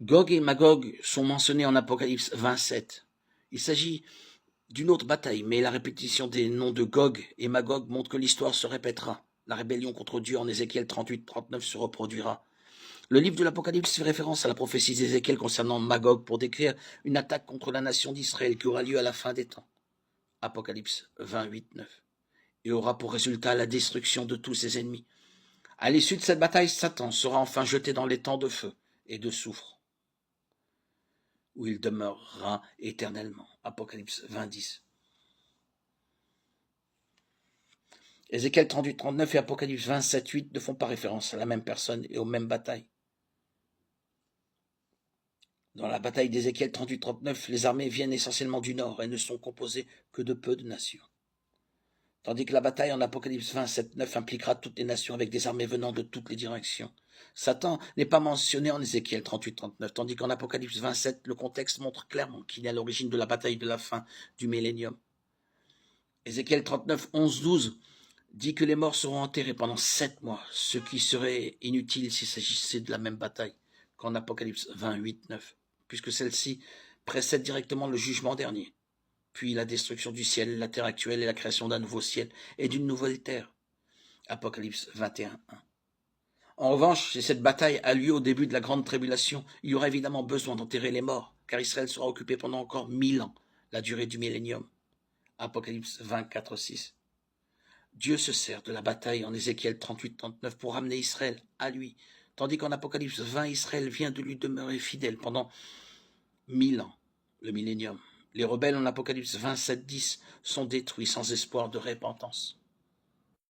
Gog et Magog sont mentionnés en Apocalypse 27. Il s'agit d'une autre bataille, mais la répétition des noms de Gog et Magog montre que l'histoire se répétera. La rébellion contre Dieu en Ézéchiel 38-39 se reproduira. Le livre de l'Apocalypse fait référence à la prophétie d'Ézéchiel concernant Magog pour décrire une attaque contre la nation d'Israël qui aura lieu à la fin des temps. Apocalypse 28-9. Et aura pour résultat la destruction de tous ses ennemis. À l'issue de cette bataille, Satan sera enfin jeté dans les temps de feu et de soufre, où il demeurera éternellement. Apocalypse 20-10. Ézéchiel 38-39 et Apocalypse 27-8 ne font pas référence à la même personne et aux mêmes batailles. Dans la bataille d'Ézéchiel 38-39, les armées viennent essentiellement du nord et ne sont composées que de peu de nations. Tandis que la bataille en Apocalypse 27-9 impliquera toutes les nations avec des armées venant de toutes les directions. Satan n'est pas mentionné en Ézéchiel 38-39, tandis qu'en Apocalypse 27, le contexte montre clairement qu'il est à l'origine de la bataille de la fin du millénium. Ézéchiel 39, 11, 12 dit que les morts seront enterrés pendant 7 mois, ce qui serait inutile s'il s'agissait de la même bataille qu'en Apocalypse 28, 9, puisque celle-ci précède directement le jugement dernier, puis la destruction du ciel, la terre actuelle et la création d'un nouveau ciel et d'une nouvelle terre. Apocalypse 21, 1. En revanche, si cette bataille a lieu au début de la grande tribulation, il y aura évidemment besoin d'enterrer les morts, car Israël sera occupé pendant encore 1000 ans, la durée du millénium. Apocalypse 24, 6. Dieu se sert de la bataille en Ézéchiel 38-39 pour ramener Israël à lui, tandis qu'en Apocalypse 20, Israël vient de lui demeurer fidèle pendant 1000 ans, le millénium. Les rebelles en Apocalypse 27-10 sont détruits sans espoir de repentance.